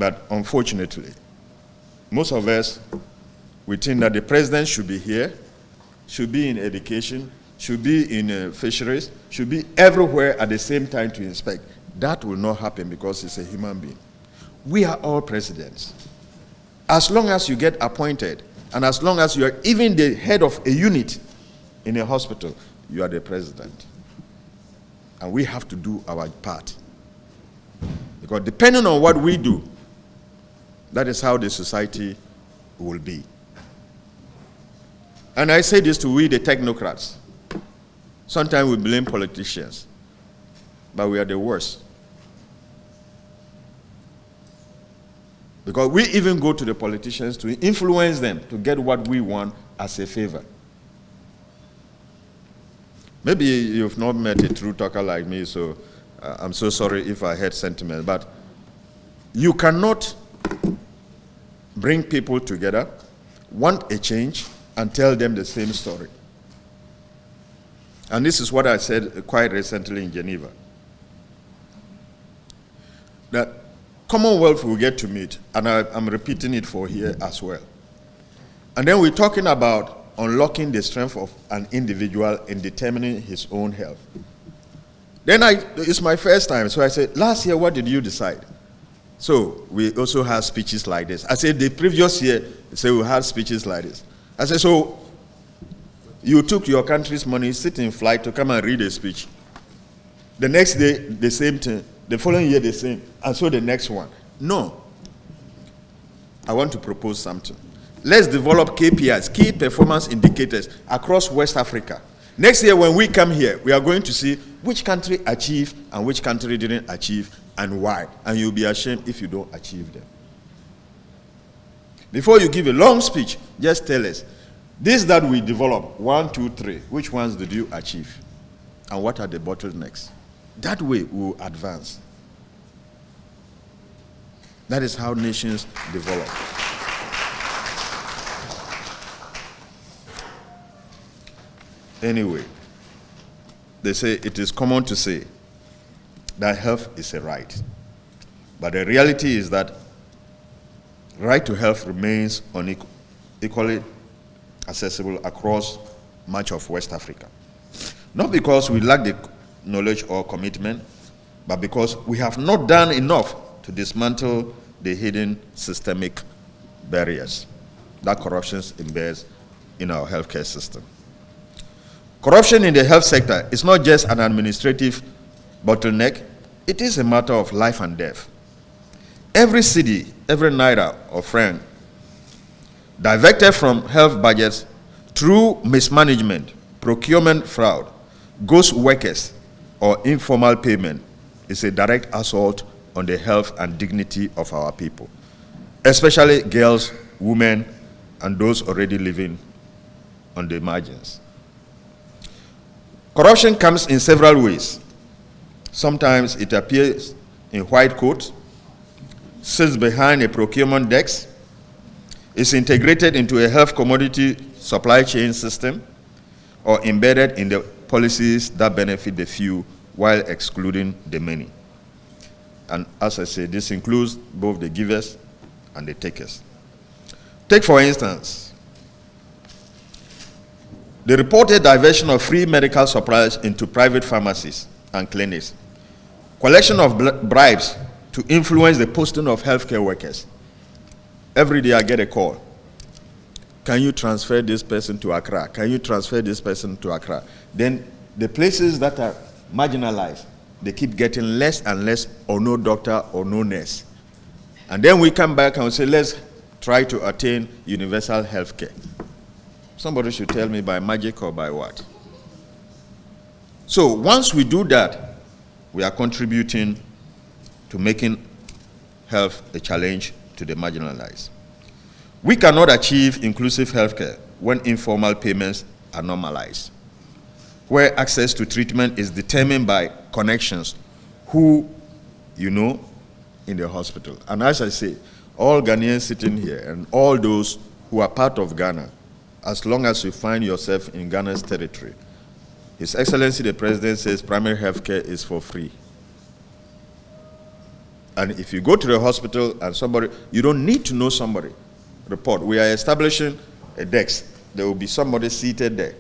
But unfortunately, most of us, we think that the president should be here, should be in education, should be in fisheries, should be everywhere at the same time to inspect. That will not happen because he's a human being. We are all presidents. As long as you get appointed, and as long as you are even the head of a unit in a hospital, you are the president. And we have to do our part. Because depending on what we do, that is how the society will be. And I say this to we, the technocrats. Sometimes we blame politicians, but we are the worst. Because we even go to the politicians to influence them to get what we want as a favor. Maybe you've not met a true talker like me, so I'm so sorry if I had sentiment, but you cannot bring people together, want a change, and tell them the same story. And this is what I said quite recently in Geneva. That Commonwealth will get to meet, and I'm repeating it for here as well. And then we're talking about unlocking the strength of an individual in determining his own health. Then it's my first time, so I said, last year, what did you decide? So we also had speeches like this. I said, the previous year, they said we had speeches like this. I said, so you took your country's money, sit in flight to come and read a speech. The next day, the same thing. The following year, the same. And so the next one. No. I want to propose something. Let's develop KPIs, key performance indicators, across West Africa. Next year, when we come here, we are going to see which country achieved and which country didn't achieve and why. And you'll be ashamed if you don't achieve them. Before you give a long speech, just tell us, this that we developed, 1, 2, 3, which ones did you achieve? And what are the bottlenecks? That way we will advance. That is how nations develop. Anyway, they say it is common to say that health is a right. But the reality is that right to health remains equally accessible across much of West Africa. Not because we lack the knowledge or commitment, but because we have not done enough to dismantle the hidden systemic barriers that corruption embeds in our healthcare system. Corruption in the health sector is not just an administrative bottleneck, it is a matter of life and death. Every cedi, every naira or franc diverted from health budgets through mismanagement, procurement fraud, ghost workers, or informal payment is a direct assault on the health and dignity of our people, especially girls, women, and those already living on the margins. Corruption comes in several ways. Sometimes it appears in white coats, sits behind a procurement desk, is integrated into a health commodity supply chain system, or embedded in the policies that benefit the few while excluding the many. And as I say, this includes both the givers and the takers. Take, for instance, the reported diversion of free medical supplies into private pharmacies and clinics, collection of bribes to influence the posting of healthcare workers. Every day I get a call. Can you transfer this person to Accra? Can you transfer this person to Accra? Then the places that are marginalized, they keep getting less and less, or no doctor or no nurse. And then we come back and we say, let's try to attain universal health care. Somebody should tell me by magic or by what. So once we do that, we are contributing to making health a challenge to the marginalized. We cannot achieve inclusive healthcare when informal payments are normalized, where access to treatment is determined by connections, who you know in the hospital. And as I say, all Ghanaians sitting here and all those who are part of Ghana, as long as you find yourself in Ghana's territory, His Excellency the President says primary health care is for free. And if you go to the hospital and somebody, you don't need to know somebody. Report. We are establishing a desk. There will be somebody seated there.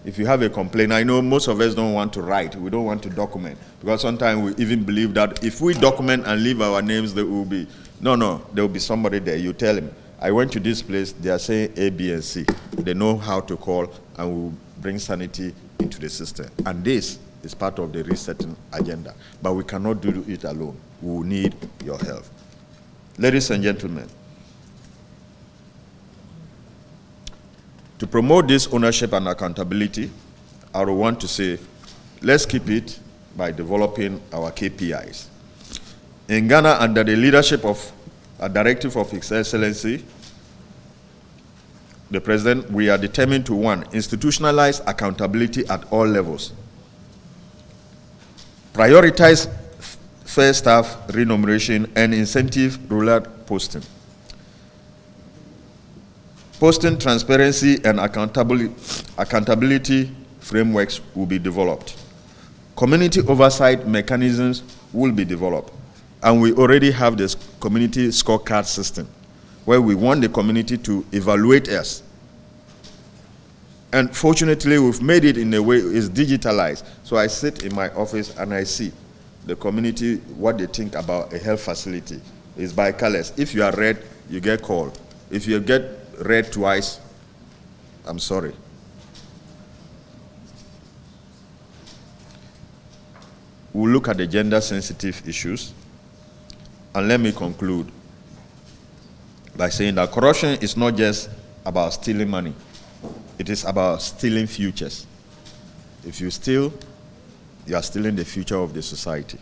If you have a complaint, I know most of us don't want to write. We don't want to document. Because sometimes we even believe that if we document and leave our names, there will be, no, there will be somebody there. You tell him, I went to this place, they are saying A, B, and C. They know how to call, and we will bring sanity into the system. And this is part of the resetting agenda. But we cannot do it alone. We will need your help. Ladies and gentlemen, to promote this ownership and accountability, I would want to say, let's keep it by developing our KPIs. In Ghana, under the leadership of a directive of His Excellency, the President, we are determined to, one, institutionalize accountability at all levels. Prioritize fair staff remuneration and incentive rural posting. Posting transparency and accountability frameworks will be developed. Community oversight mechanisms will be developed. And we already have this community scorecard system where we want the community to evaluate us. And fortunately, we've made it in a way it's digitalized. So I sit in my office and I see the community, what they think about a health facility. It's by colors. If you are red, you get called. If you get red twice, I'm sorry. We'll look at the gender-sensitive issues. And let me conclude by saying that corruption is not just about stealing money. It is about stealing futures. If you steal, you are stealing the future of the society.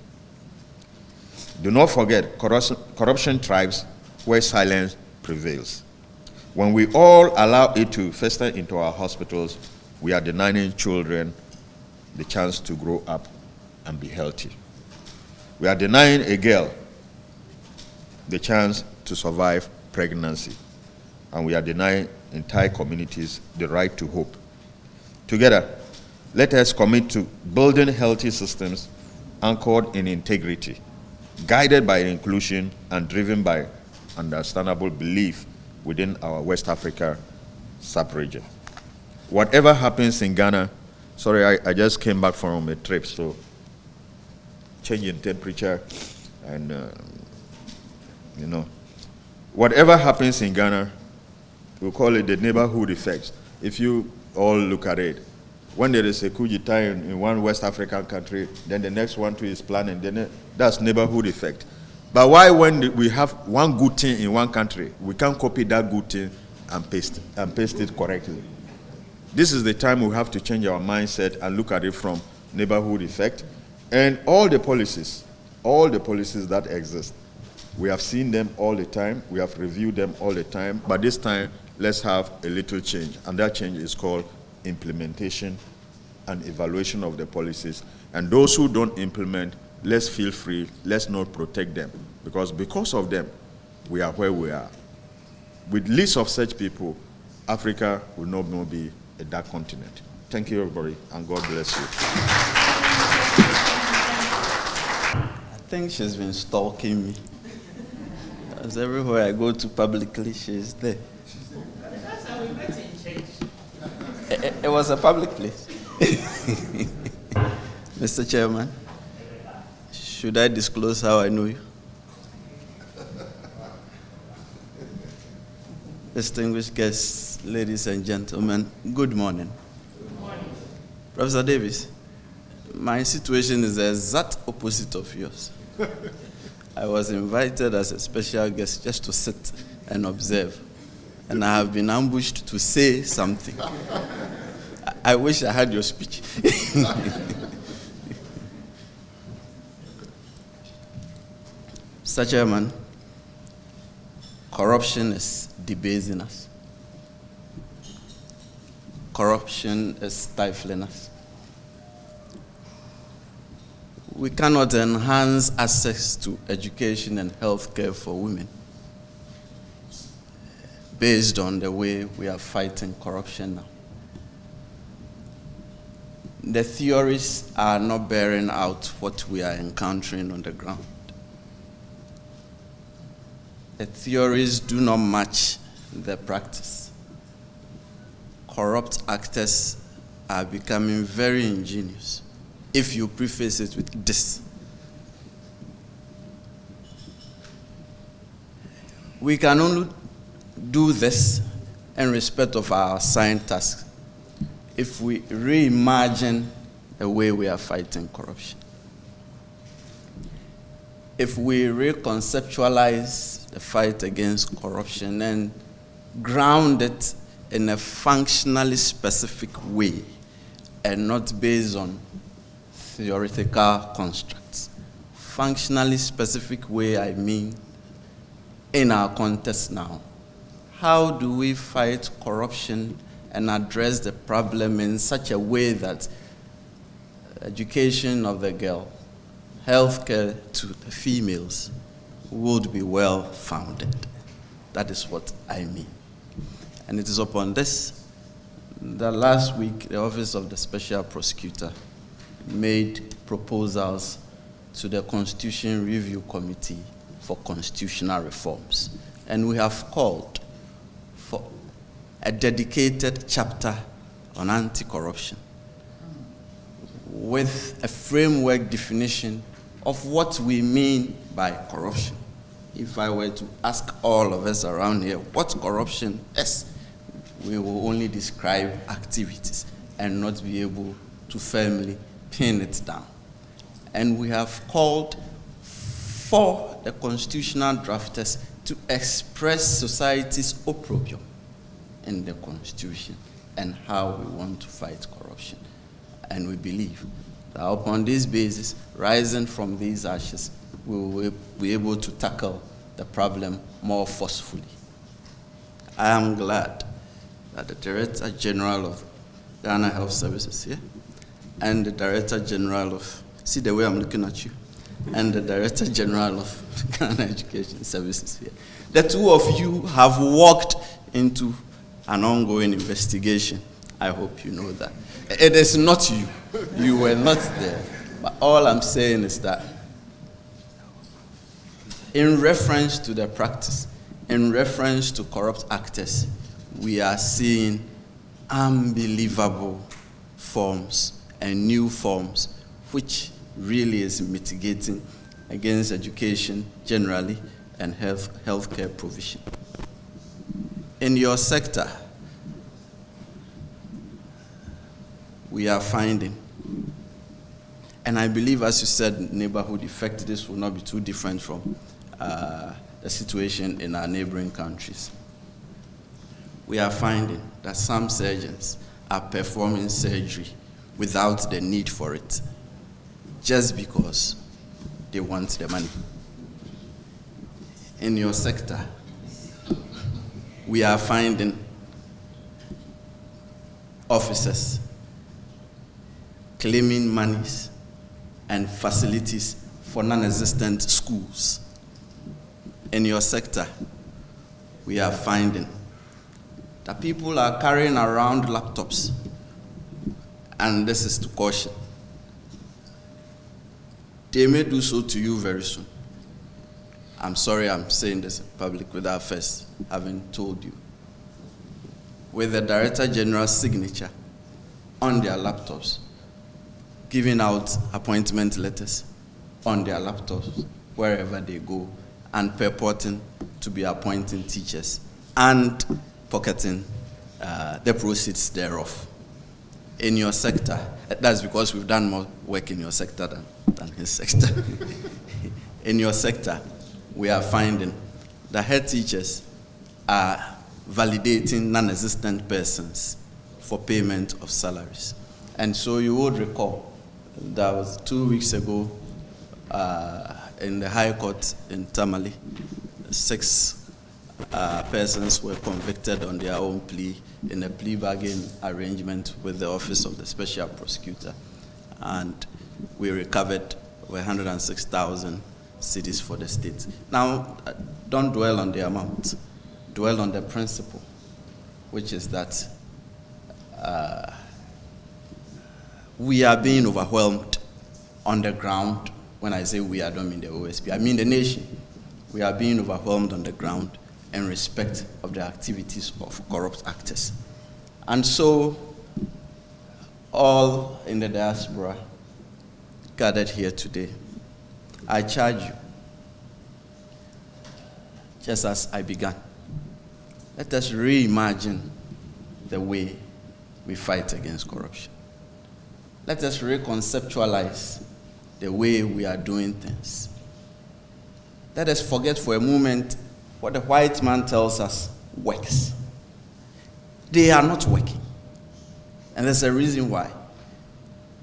Do not forget, corruption thrives where silence prevails. When we all allow it to fester into our hospitals, we are denying children the chance to grow up and be healthy. We are denying a girl the chance to survive pregnancy. And we are denying entire communities the right to hope. Together, let us commit to building healthy systems anchored in integrity, guided by inclusion and driven by understandable belief within our West Africa sub-region. Whatever happens in Ghana, sorry, I just came back from a trip, so change in temperature and, whatever happens in Ghana, we call it the neighborhood effect. If you all look at it, when there is a coup d'etat in one West African country, then the next one too is planning, then that's neighborhood effect. But why when we have one good thing in one country, we can't copy that good thing and paste it correctly? This is the time we have to change our mindset and look at it from neighborhood effect. And all the policies that exist, we have seen them all the time, we have reviewed them all the time, but this time, let's have a little change. And that change is called implementation and evaluation of the policies. And those who don't implement, let's feel free, let's not protect them. Because of them, we are where we are. With least of such people, Africa will no more be a dark continent. Thank you, everybody, and God bless you. I think she's been stalking me. Because everywhere I go to publicly, she's there. It was a public place. Mr. Chairman, should I disclose how I know you? Distinguished guests, ladies and gentlemen, good morning. Good morning. Professor Davis, my situation is the exact opposite of yours. I was invited as a special guest just to sit and observe. And I have been ambushed to say something. I wish I had your speech. Mr. Chairman, corruption is debasing us. Corruption is stifling us. We cannot enhance access to education and health care for women based on the way we are fighting corruption now. The theories are not bearing out what we are encountering on the ground. the theories do not match the practice. Corrupt actors are becoming very ingenious if you preface it with this. We can only do this in respect of our assigned tasks if we reimagine the way we are fighting corruption. If we reconceptualize the fight against corruption and ground it in a functionally specific way and not based on theoretical constructs. Functionally specific way, I mean, in our context now. How do we fight corruption and address the problem in such a way that education of the girl, healthcare to the females would be well founded? That is what I mean. And it is upon this that last week the Office of the Special Prosecutor made proposals to the Constitution Review Committee for constitutional reforms. And we have called for a dedicated chapter on anti-corruption with a framework definition of what we mean by corruption. If I were to ask all of us around here what corruption is, we will only describe activities and not be able to firmly pin it down. And we have called for the constitutional drafters to express society's opprobrium in the Constitution and how we want to fight corruption. And we believe that upon this basis, rising from these ashes, we will be able to tackle the problem more forcefully. I am glad that the Director General of Ghana Health Services here and the Director General of, see the way I'm looking at you, and the Director General of Ghana Education Services here. The two of you have walked into an ongoing investigation. I hope you know that. It is not you. You were not there. But all I'm saying is that in reference to the practice, in reference to corrupt actors, we are seeing unbelievable forms and new forms, which really is mitigating against education generally and healthcare provision. In your sector, we are finding, and I believe, as you said, neighborhood effect, this will not be too different from the situation in our neighboring countries. We are finding that some surgeons are performing surgery without the need for it, just because they want the money. In your sector, we are finding officers claiming monies and facilities for non-existent schools. In your sector, we are finding that people are carrying around laptops, and this is to caution. They may do so to you very soon. I'm sorry I'm saying this in public without first having told you. With the Director General's signature on their laptops, giving out appointment letters on their laptops wherever they go, and purporting to be appointing teachers and pocketing the proceeds thereof. In your sector, that's because we've done more work in your sector than his sector. In your sector, we are finding that head teachers are validating non-existent persons for payment of salaries. And so you would recall that was 2 weeks ago in the High Court in Tamale, 6 persons were convicted on their own plea in a plea bargain arrangement with the Office of the Special Prosecutor. And we recovered 106,000 cedis for the state. Now, don't dwell on the amount. Dwell on the principle, which is that we are being overwhelmed on the ground. When I say we, I don't mean the OSP. I mean the nation. we are being overwhelmed on the ground in respect of the activities of corrupt actors. And so, all in the diaspora gathered here today, I charge you, just as I began, let us reimagine the way we fight against corruption. Let us reconceptualize the way we are doing things. Let us forget for a moment what the white man tells us works. They are not working. And there's a reason why.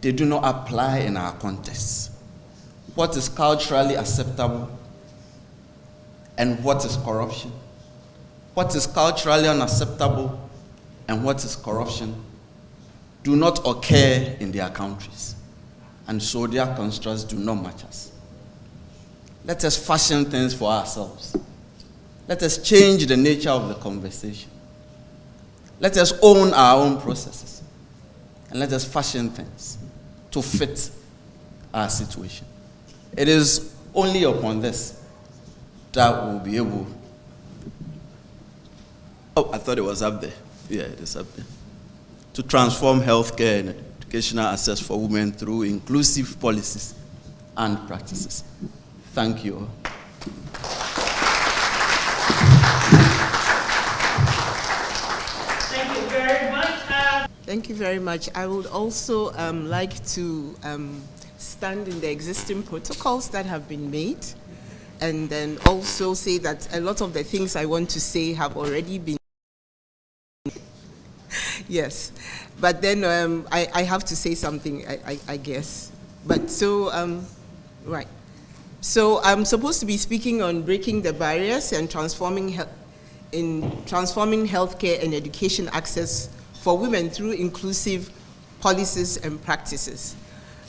They do not apply in our context. What is culturally acceptable and what is corruption? What is culturally unacceptable and what is corruption do not occur in their countries. And so their constructs do not match us. Let us fashion things for ourselves. Let us change the nature of the conversation. Let us own our own processes. And let us fashion things to fit our situation. It is only upon this that we'll be able. Oh, I thought it was up there. Yeah, it is up there. To transform healthcare and educational access for women through inclusive policies and practices. Thank you all. Thank you very much. Thank you very much. I would also like to stand in the existing protocols that have been made, and then also say that a lot of the things I want to say have already been. Yes, but then I have to say something, I guess. But so, right. So I'm supposed to be speaking on breaking the barriers and transforming healthcare and education access for women through inclusive policies and practices.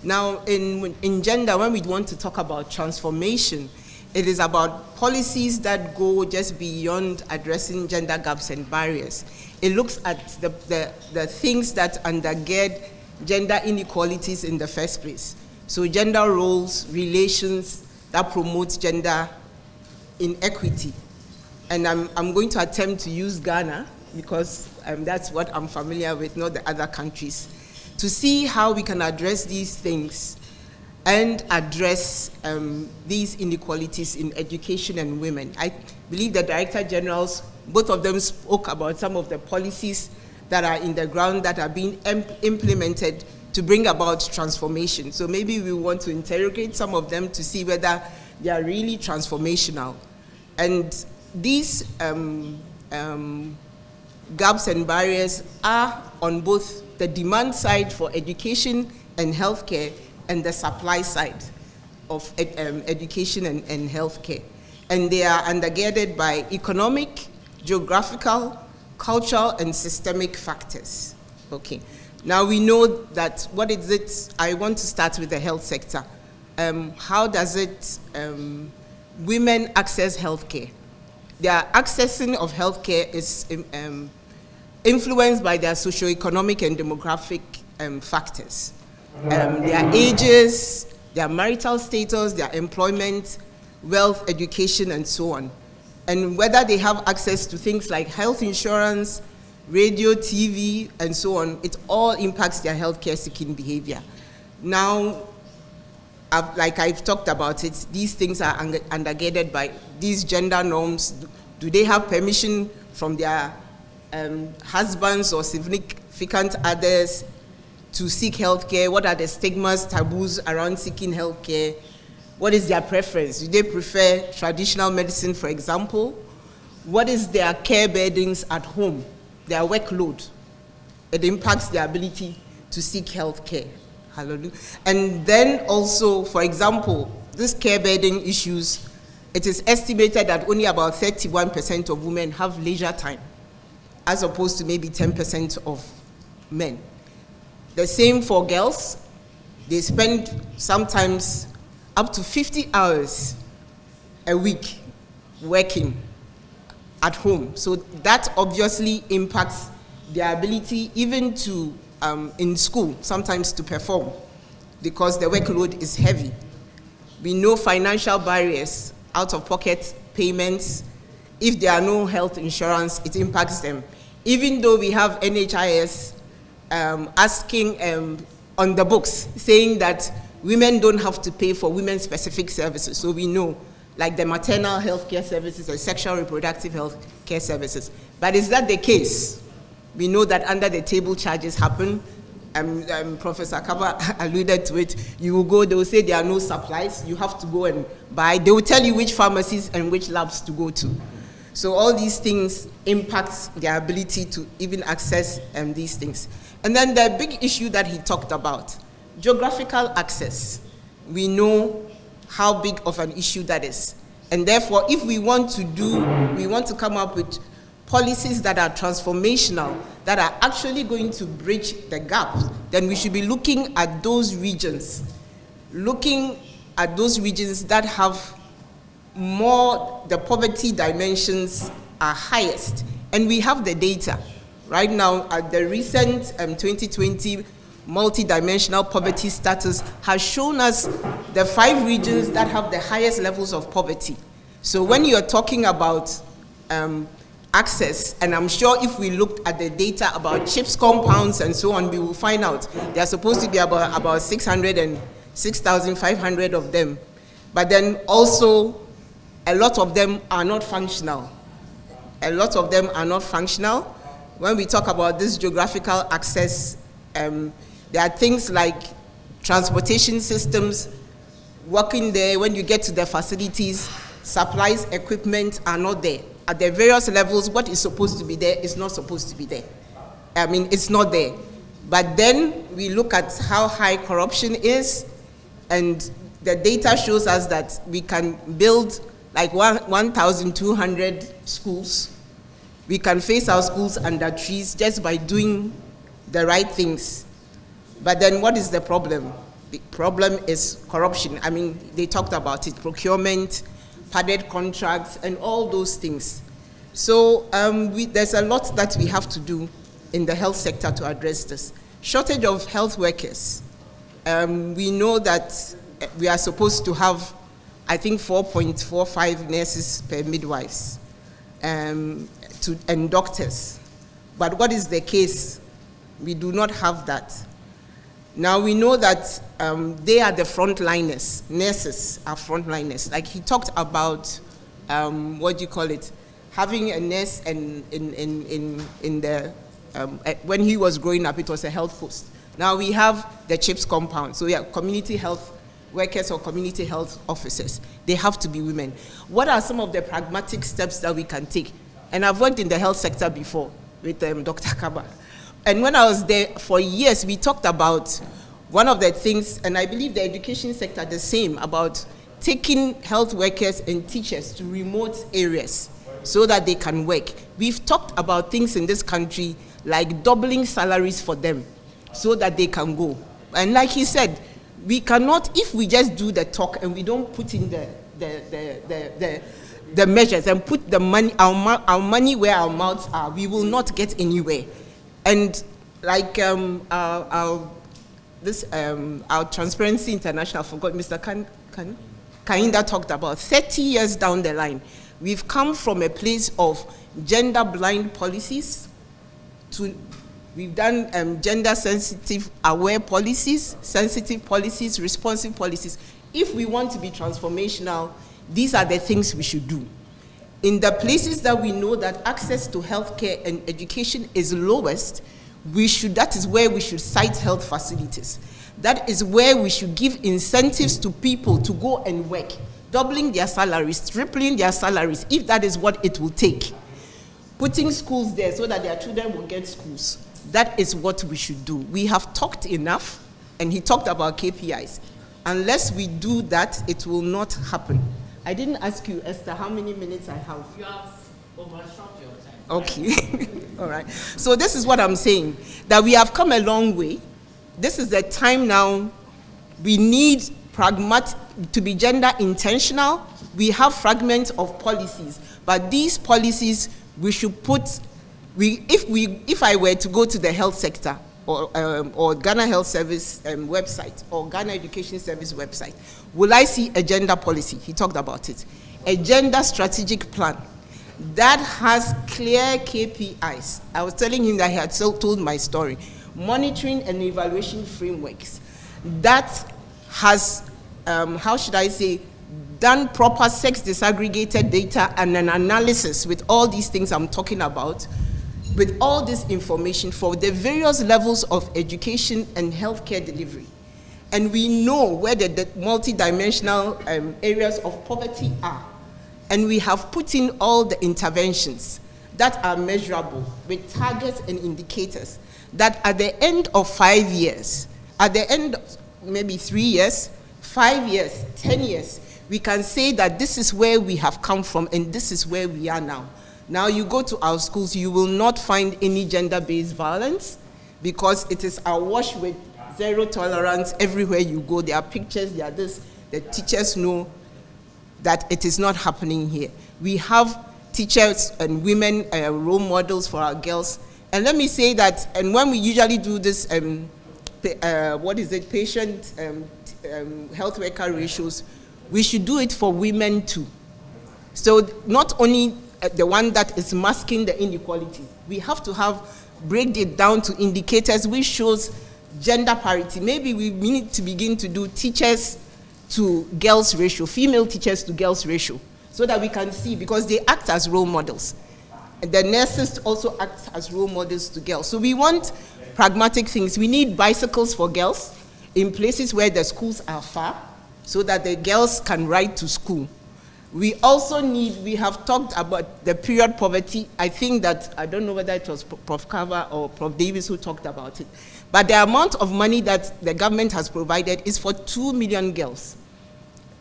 Now, in gender, when we want to talk about transformation, it is about policies that go just beyond addressing gender gaps and barriers. It looks at the things that undergird gender inequalities in the first place. So gender roles, relations that promote gender inequity. And I'm going to attempt to use Ghana, because that's what I'm familiar with, not the other countries, to see how we can address these things and address these inequalities in education and women. I believe the Director Generals, both of them spoke about some of the policies that are in the ground that are being implemented to bring about transformation. So maybe we want to interrogate some of them to see whether they are really transformational. And these gaps and barriers are on both the demand side for education and healthcare and the supply side of education and healthcare. And they are undergirded by economic, geographical, cultural, and systemic factors. Okay. Now we know that, what is it? I want to start with the health sector. How does it, women access healthcare? Their accessing of healthcare is influenced by their socioeconomic and demographic factors. Their ages, their marital status, their employment, wealth, education, and so on. And whether they have access to things like health insurance, radio, TV, and so on, it all impacts their healthcare seeking behavior. Now, like I've talked about it, these things are undergirded by these gender norms. Do they have permission from their husbands or significant others to seek healthcare? What are the stigmas, taboos around seeking healthcare? What is their preference? Do they prefer traditional medicine, for example? What is their care burdens at home? Their workload. It impacts their ability to seek healthcare. Hallelujah. And then also, for example, these care burden issues, it is estimated that only about 31% of women have leisure time, as opposed to maybe 10% of men. The same for girls. They spend sometimes up to 50 hours a week working at home. So that obviously impacts their ability even to, in school, sometimes to perform, because the workload is heavy. We know financial barriers, out-of-pocket payments. If there are no health insurance, it impacts them. Even though we have NHIS asking on the books, saying that women don't have to pay for women-specific services. So we know, like the maternal health care services and sexual reproductive health care services. But is that the case? We know that under the table charges happen. Professor Kaba alluded to it. You will go, they will say there are no supplies. You have to go and buy. They will tell you which pharmacies and which labs to go to. So all these things impact their ability to even access these things. And then the big issue that he talked about, geographical access. We know how big of an issue that is. And therefore, if we want to come up with policies that are transformational, that are actually going to bridge the gap, then we should be looking at those regions that have more, the poverty dimensions are highest. And we have the data. Right now, at the recent 2020 multidimensional poverty status has shown us the 5 regions that have the highest levels of poverty. So when you're talking about access, and I'm sure if we looked at the data about CHIPS compounds and so on, we will find out there are supposed to be about 6,500 of them. But then also, a lot of them are not functional. When we talk about this geographical access, there are things like transportation systems, working there, when you get to the facilities, supplies, equipment are not there. At the various levels, what is supposed to be there is not supposed to be there. I mean, it's not there. But then we look at how high corruption is, and the data shows us that we can build like 1,200 schools. We can face our schools under trees just by doing the right things. But then what is the problem? The problem is corruption. I mean, they talked about it, procurement, padded contracts, and all those things. So there's a lot that we have to do in the health sector to address this. Shortage of health workers. We know that we are supposed to have, I think, 4.45 nurses per midwives and doctors. But what is the case? We do not have that. Now we know that they are the frontliners. Nurses are frontliners. Like he talked about, what do you call it? Having a nurse in the, when he was growing up, it was a health post. Now we have the CHIPS compound. So yeah, community health workers or community health officers. They have to be women. What are some of the pragmatic steps that we can take? And I've worked in the health sector before with Dr. Kaba. And when I was there for years, we talked about one of the things, and I believe the education sector the same, about taking health workers and teachers to remote areas so that they can work. We've talked about things in this country like doubling salaries for them so that they can go. And like he said, we cannot, if we just do the talk and we don't put in the measures and put the money, our money where our mouths are, we will not get anywhere. And like our Transparency International, I forgot, Mr. Kainda talked about, 30 years down the line, we've come from a place of gender-blind policies to we've done gender-sensitive, aware policies, sensitive policies, responsive policies. If we want to be transformational, these are the things we should do. In the places that we know that access to healthcare and education is lowest, that is where we should cite health facilities. That is where we should give incentives to people to go and work, doubling their salaries, tripling their salaries, if that is what it will take. Putting schools there so that their children will get schools. That is what we should do. We have talked enough, and he talked about KPIs. Unless we do that, it will not happen. I didn't ask you, Esther, how many minutes I have. You have overshot your time. Okay. All right. So this is what I'm saying, that we have come a long way. This is the time now. We need to be gender intentional. We have fragments of policies, but these policies we should put. If I were to go to the health sector or Ghana Health Service website or Ghana Education Service website, will I see a gender policy? He talked about it. a gender strategic plan that has clear KPIs. I was telling him that he had told my story. Monitoring and evaluation frameworks that has, how should I say, done proper sex disaggregated data and an analysis with all these things I'm talking about, with all this information for the various levels of education and healthcare delivery. And we know where the multidimensional areas of poverty are. And we have put in all the interventions that are measurable with targets and indicators that at the end of 5 years, at the end of maybe 3 years, 5 years, 10 years, we can say that this is where we have come from and this is where we are now. Now you go to our schools, you will not find any gender-based violence because it is awash with zero tolerance everywhere you go. There are pictures, there are this, the teachers know that it is not happening here. We have teachers and women role models for our girls. And let me say that, and when we usually do this, patient health worker ratios, we should do it for women too. So not only the one that is masking the inequality, we have to break it down to indicators which shows gender parity. Maybe we need to begin to do teachers to girls ratio, female teachers to girls ratio, so that we can see, because they act as role models. And the nurses also act as role models to girls. So we want pragmatic things. We need bicycles for girls in places where the schools are far, so that the girls can ride to school. We also need, we have talked about the period poverty. I think that, I don't know whether it was Prof. Carver or Prof. Davis who talked about it, but the amount of money that the government has provided is for 2 million girls.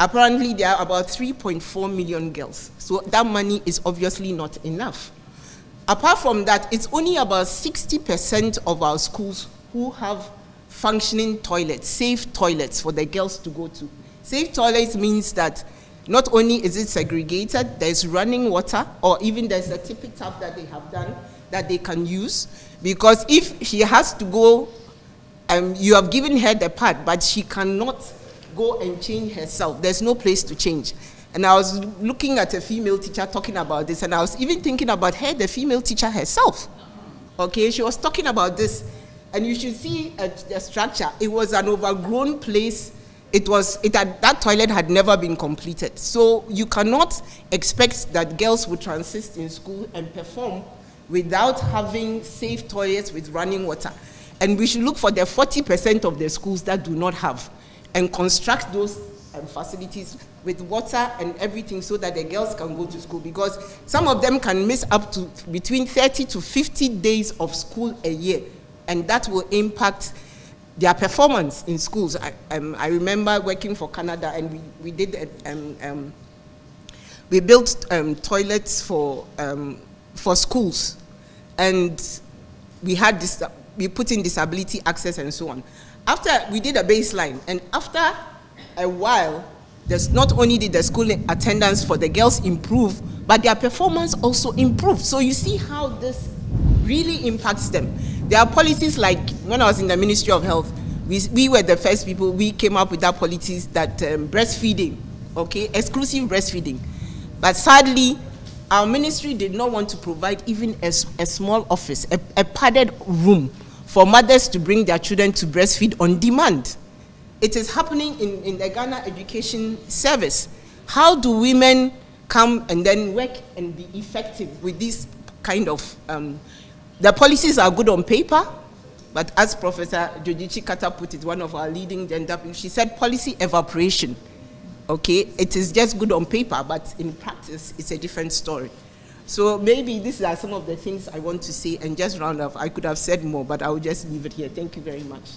Apparently, there are about 3.4 million girls. So that money is obviously not enough. Apart from that, it's only about 60% of our schools who have functioning toilets, safe toilets for the girls to go to. Safe toilets means that not only is it segregated, there's running water, or even there's a tippy tap that they have done that they can use. Because if she has to go, you have given her the pad, but she cannot go and change herself. There's no place to change. And I was looking at a female teacher talking about this, and I was even thinking about her, the female teacher herself. Okay, she was talking about this, and you should see the structure. It was an overgrown place. That toilet had never been completed. So you cannot expect that girls would transit in school and perform without having safe toilets with running water. And we should look for the 40% of the schools that do not have, and construct those facilities with water and everything so that the girls can go to school, because some of them can miss up to between 30 to 50 days of school a year, and that will impact their performance in schools. I remember working for Canada, and we built toilets for schools, and we put in disability access and so on. After we did a baseline, and after a while, there's not only did the school attendance for the girls improve, but their performance also improved. So you see how this really impacts them. There are policies like, when I was in the Ministry of Health, we were the first people, we came up with that policies that breastfeeding, okay, exclusive breastfeeding. But sadly, our ministry did not want to provide even a small office, a padded room for mothers to bring their children to breastfeed on demand. It is happening in the Ghana Education Service. How do women come and then work and be effective with this kind of, the policies are good on paper, but as Professor Jojichi Kata put it, one of our leading gender people, she said policy evaporation. Okay, it is just good on paper, but in practice, it's a different story. So maybe these are some of the things I want to say, and just round up. I could have said more, but I will just leave it here. Thank you very much.